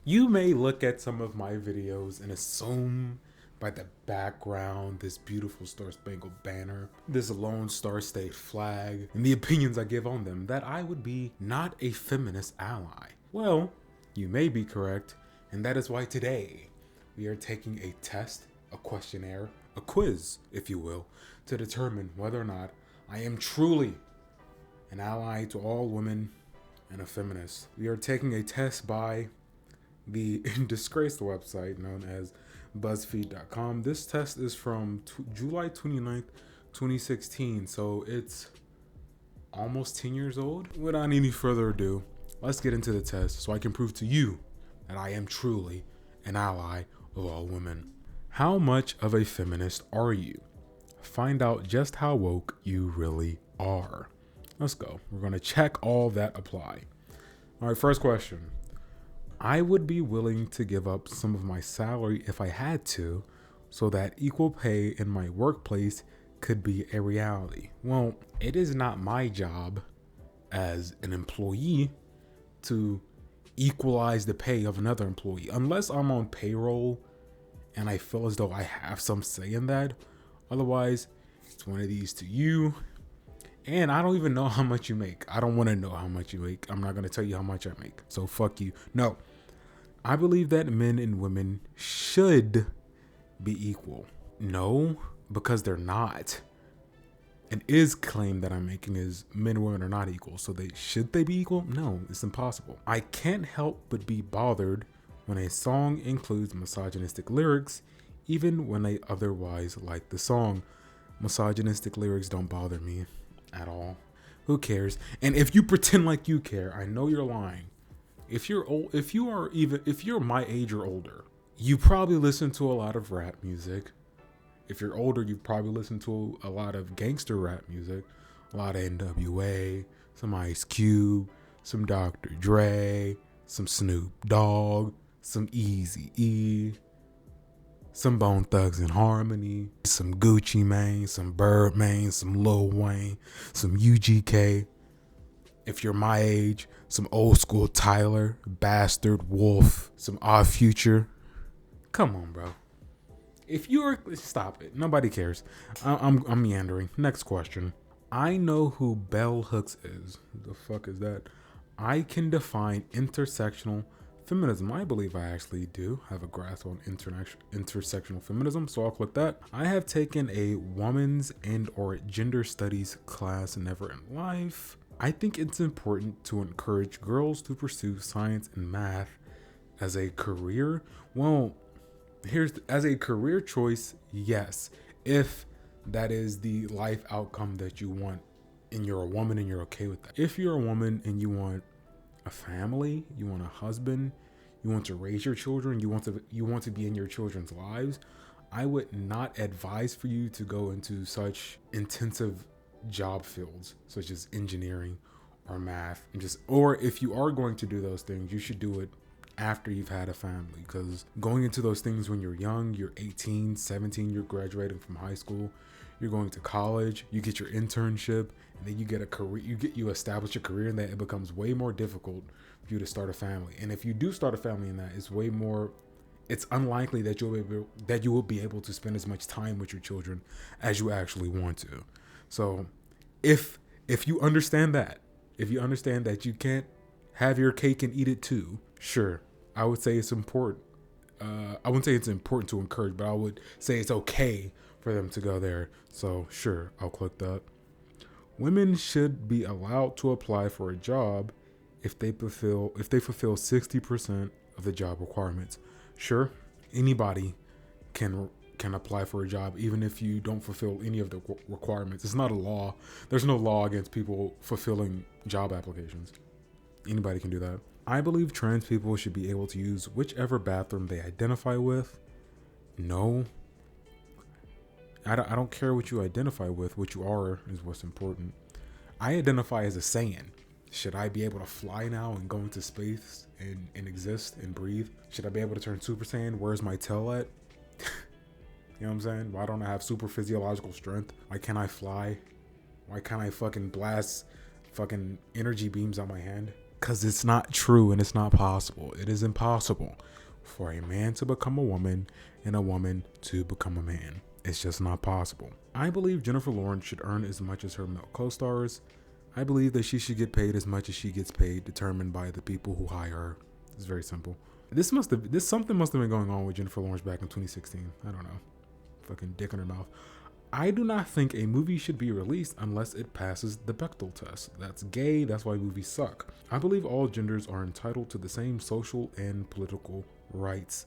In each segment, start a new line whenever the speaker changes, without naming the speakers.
You may look at some of my videos and assume by the background, this beautiful Star Spangled Banner, this Lone Star State flag, and the opinions I give on them, that I would be not a feminist ally. Well, you may be correct, and that is why today we are taking a test, a questionnaire, a quiz, if you will, to determine whether or not I am truly an ally to all women and a feminist. We are taking a test by the disgraced website known as BuzzFeed.com. This test is from July 29th, 2016, so it's almost 10 years old. Without any further ado, let's get into the test so I can prove to you that I am truly an ally of all women. How much of a feminist are you? Find out just how woke you really are. Let's go. We're going to check all that apply. All right, first question. I would be willing to give up some of my salary if I had to, so that equal pay in my workplace could be a reality. Well, it is not my job as an employee to equalize the pay of another employee, unless I'm on payroll and I feel as though I have some say in that. Otherwise, it's one of these to you. And I don't even know how much you make. I don't want to know how much you make. I'm not going to tell you how much I make. So fuck you. No. I believe that men and women should be equal. No, because they're not. It is claim that I'm making is men and women are not equal. So should they be equal? No, it's impossible. I can't help but be bothered when a song includes misogynistic lyrics, even when I otherwise like the song. Misogynistic lyrics don't bother me at all. Who cares? And if you pretend like you care, I know you're lying. If you're old, if you're my age or older, you probably listen to a lot of rap music. If you're older, you probably listen to a lot of gangster rap music, a lot of NWA, some Ice Cube, some Dr. Dre, some Snoop Dogg, some Eazy-E, some Bone Thugs and Harmony, some Gucci Mane, some Birdman, some Lil Wayne, some UGK. If you're my age, some old school Tyler, Bastard, Wolf, some Odd Future. Come on, bro. If you're, stop it. Nobody cares. I'm meandering. Next question. I know who Bell Hooks is. The fuck is that? I can define intersectional feminism. I believe I actually do have a grasp on intersectional feminism, so I'll click that. I have taken a women's and or gender studies class never in life. I think it's important to encourage girls to pursue science and math as a career. Well, as a career choice, yes, if that is the life outcome that you want and you're a woman and you're okay with that. If you're a woman and you want a family, you want a husband, you want to raise your children, you want to be in your children's lives, I would not advise for you to go into such intensive job fields such as engineering or math, or if you are going to do those things, you should do it after you've had a family, because going into those things when you're young, you're 18, 17, you're graduating from high school, you're going to college, you get your internship, and then you get a career, you establish a career in that. It becomes way more difficult for you to start a family. And if you do start a family in that, it's unlikely that you will be able to spend as much time with your children as you actually want to. So if you understand that, if you understand that you can't have your cake and eat it too, sure, I would say it's important. I wouldn't say it's important to encourage, but I would say it's okay for them to go there. So sure, I'll click that. Women should be allowed to apply for a job if they fulfill 60% of the job requirements. Sure, anybody can apply for a job even if you don't fulfill any of the requirements. It's not a law. There's no law against people fulfilling job applications. Anybody can do that. I believe trans people should be able to use whichever bathroom they identify with. No. I don't care what you identify with. What you are is what's important. I identify as a Saiyan. Should I be able to fly now and go into space and exist and breathe? Should I be able to turn Super Saiyan? Where's my tail at? You know what I'm saying? Why don't I have super physiological strength? Why can't I fly? Why can't I fucking blast fucking energy beams on my hand? Because it's not true and it's not possible. It is impossible for a man to become a woman and a woman to become a man. It's just not possible. I believe Jennifer Lawrence should earn as much as her male co-stars. I believe that she should get paid as much as she gets paid, determined by the people who hire her. It's very simple. Something must have been going on with Jennifer Lawrence back in 2016. I don't know. Fucking dick in her mouth. I do not think a movie should be released unless it passes the Bechdel test. That's gay. That's why movies suck. I believe all genders are entitled to the same social and political rights.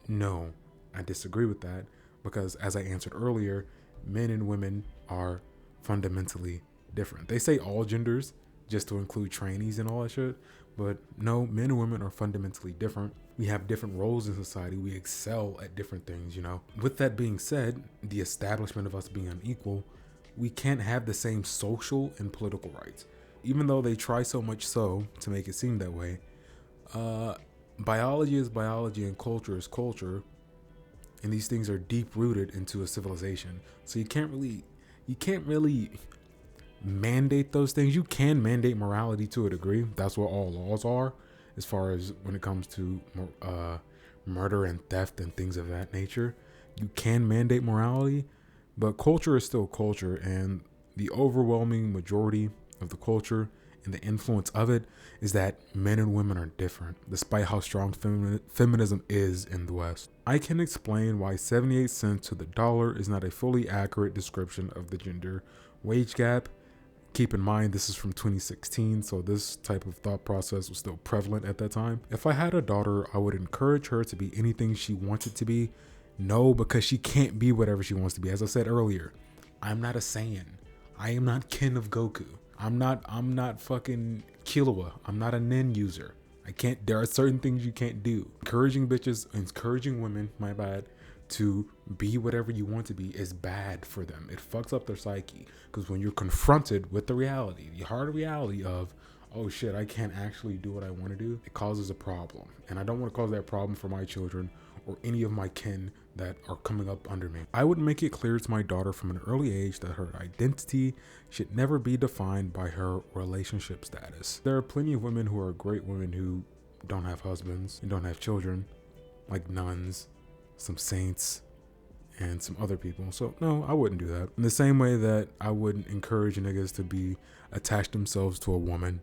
No, I disagree with that because, as I answered earlier, men and women are fundamentally different. They say all genders just to include trainees and all that shit, but no, men and women are fundamentally different. We have different roles in society. We excel at different things, you know. With that being said, the establishment of us being unequal, we can't have the same social and political rights. Even though they try so much so to make it seem that way, biology is biology and culture is culture, and these things are deep rooted into a civilization. So you can't really mandate those things. You can mandate morality to a degree. That's what all laws are, as far as when it comes to murder and theft and things of that nature. You can mandate morality, but culture is still culture, and the overwhelming majority of the culture and the influence of it is that men and women are different, despite how strong feminism is in the West. I can explain why 78 cents to the dollar is not a fully accurate description of the gender wage gap. Keep in mind, this is from 2016, so this type of thought process was still prevalent at that time. If I had a daughter, I would encourage her to be anything she wanted to be. No, because she can't be whatever she wants to be. As I said earlier, I'm not a Saiyan. I am not kin of Goku. I'm not fucking Killua. I'm not a nin user. There are certain things you can't do. Encouraging women, my bad, to be whatever you want to be is bad for them. It fucks up their psyche, because when you're confronted with the reality, the hard reality of, oh shit, I can't actually do what I want to do, it causes a problem. And I don't want to cause that problem for my children or any of my kin that are coming up under me. I would make it clear to my daughter from an early age that her identity should never be defined by her relationship status. There are plenty of women who are great women who don't have husbands and don't have children, like nuns, some saints, and some other people. So no, I wouldn't do that. In the same way that I wouldn't encourage niggas to be attached themselves to a woman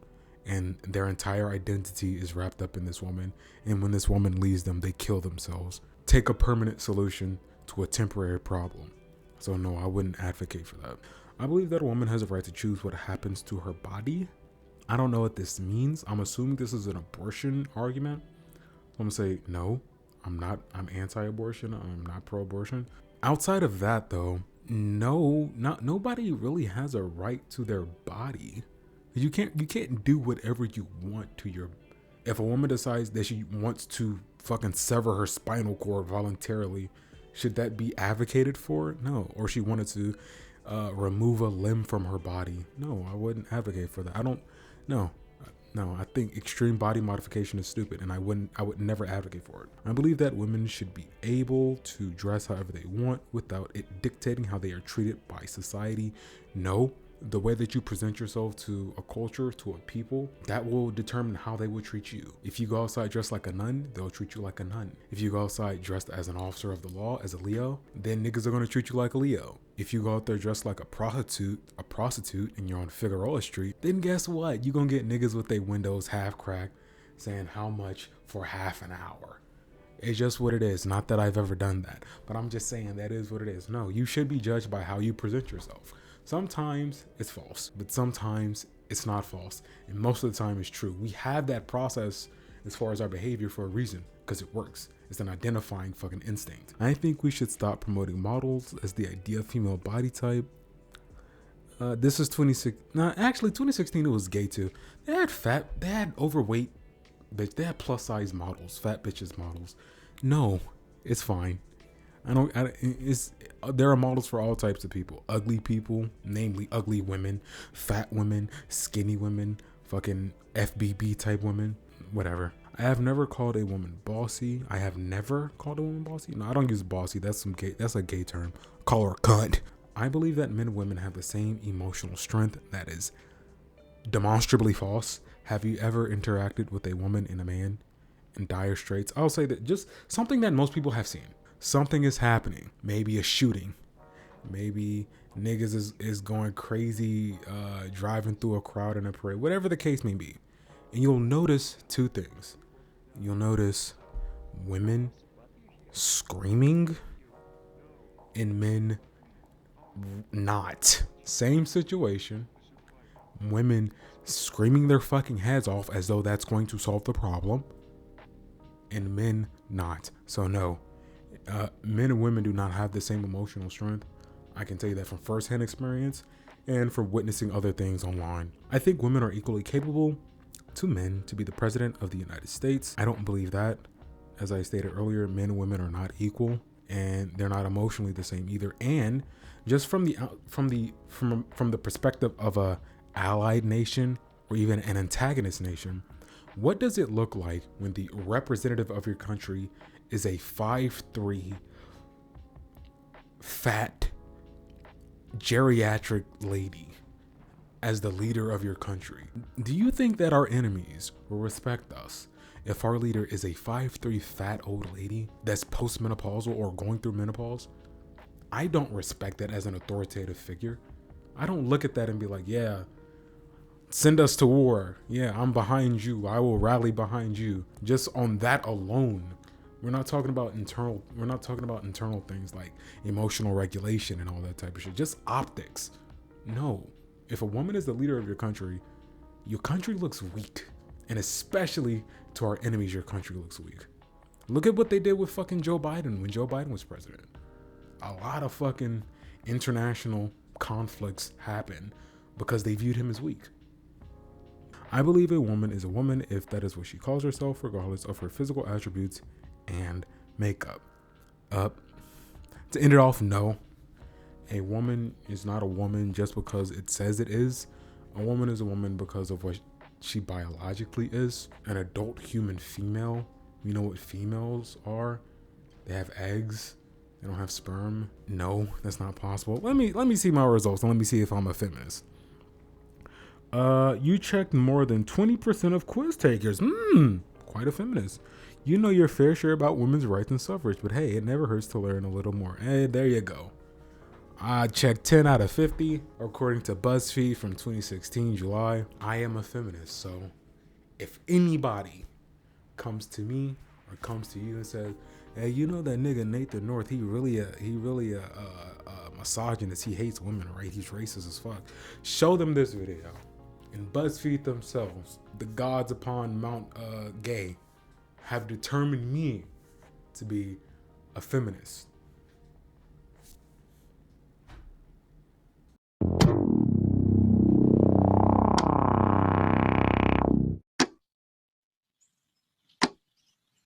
and their entire identity is wrapped up in this woman, and when this woman leaves them, they kill themselves. Take a permanent solution to a temporary problem. So no, I wouldn't advocate for that. I believe that a woman has a right to choose what happens to her body. I don't know what this means. I'm assuming this is an abortion argument. I'm gonna say no. I'm anti-abortion. I'm not pro-abortion. Outside of that though, nobody really has a right to their body. You can't do whatever you want to your. If a woman decides that she wants to fucking sever her spinal cord voluntarily, should that be advocated for? No. Or she wanted to remove a limb from her body. No, I wouldn't advocate for that. No, I think extreme body modification is stupid, and I would never advocate for it. I believe that women should be able to dress however they want without it dictating how they are treated by society. No, the way that you present yourself to a culture, to a people, that will determine how they will treat you. If you go outside dressed like a nun, they'll treat you like a nun. If you go outside dressed as an officer of the law, as a Leo, then niggas are going to treat you like a Leo. If you go out there dressed like a prostitute, and you're on Figueroa Street, then guess what? You're going to get niggas with their windows half cracked saying how much for half an hour. It's just what it is. Not that I've ever done that, but I'm just saying that is what it is. No, you should be judged by how you present yourself. Sometimes it's false, but sometimes it's not false. And most of the time it's true. We have that process as far as our behavior for a reason, because it works. It's an identifying fucking instinct. I think we should stop promoting models as the ideal female body type. This is 2016 it was gay too. They had overweight, they had plus size models, fat bitches models. No, it's fine. There are models for all types of people. Ugly people, namely ugly women, fat women, skinny women, fucking FBB type women, whatever. I have never called a woman bossy. No, I don't use bossy. That's a gay term. Call her a cunt. I believe that men and women have the same emotional strength. That is demonstrably false. Have you ever interacted with a woman and a man in dire straits? I'll say that just something that most people have seen. Something is happening. Maybe a shooting. Maybe niggas is going crazy, driving through a crowd in a parade. Whatever the case may be. And you'll notice two things. You'll notice women screaming and men not. Same situation. Women screaming their fucking heads off as though that's going to solve the problem, and men not. So no, men and women do not have the same emotional strength. I can tell you that from firsthand experience and from witnessing other things online. I think women are equally capable to men to be the president of the United States. I don't believe that. As I stated earlier, men and women are not equal, and they're not emotionally the same either. And just from the perspective of a allied nation or even an antagonist nation, what does it look like when the representative of your country is a 5'3" fat geriatric lady as the leader of your country? Do you think that our enemies will respect us if our leader is a 5'3" fat old lady that's postmenopausal or going through menopause? I don't respect that as an authoritative figure. I don't look at that and be like, yeah, send us to war. Yeah, I'm behind you. I will rally behind you. Just on that alone. We're not talking about internal things like emotional regulation and all that type of shit. Just optics. No. If a woman is the leader of your country looks weak. And especially to our enemies, your country looks weak. Look at what they did with fucking Joe Biden when Joe Biden was president. A lot of fucking international conflicts happened because they viewed him as weak. I believe a woman is a woman if that is what she calls herself, regardless of her physical attributes and makeup. To end it off, no. A woman is not a woman just because it says it is. A woman is a woman because of what she biologically is. An adult human female. You know what females are? They have eggs. They don't have sperm. No, that's not possible. Let me see my results and let me see if I'm a feminist. You checked more than 20% of quiz takers. Quite a feminist. You know your fair share about women's rights and suffrage, but hey, it never hurts to learn a little more. Hey, there you go. I checked 10 out of 50, according to BuzzFeed from 2016, July. I am a feminist, so if anybody comes to me or comes to you and says, hey, you know that nigga Nathan North, he really a misogynist. He hates women, right? He's racist as fuck. Show them this video. And BuzzFeed themselves, the gods upon Mount Gay, have determined me to be a feminist.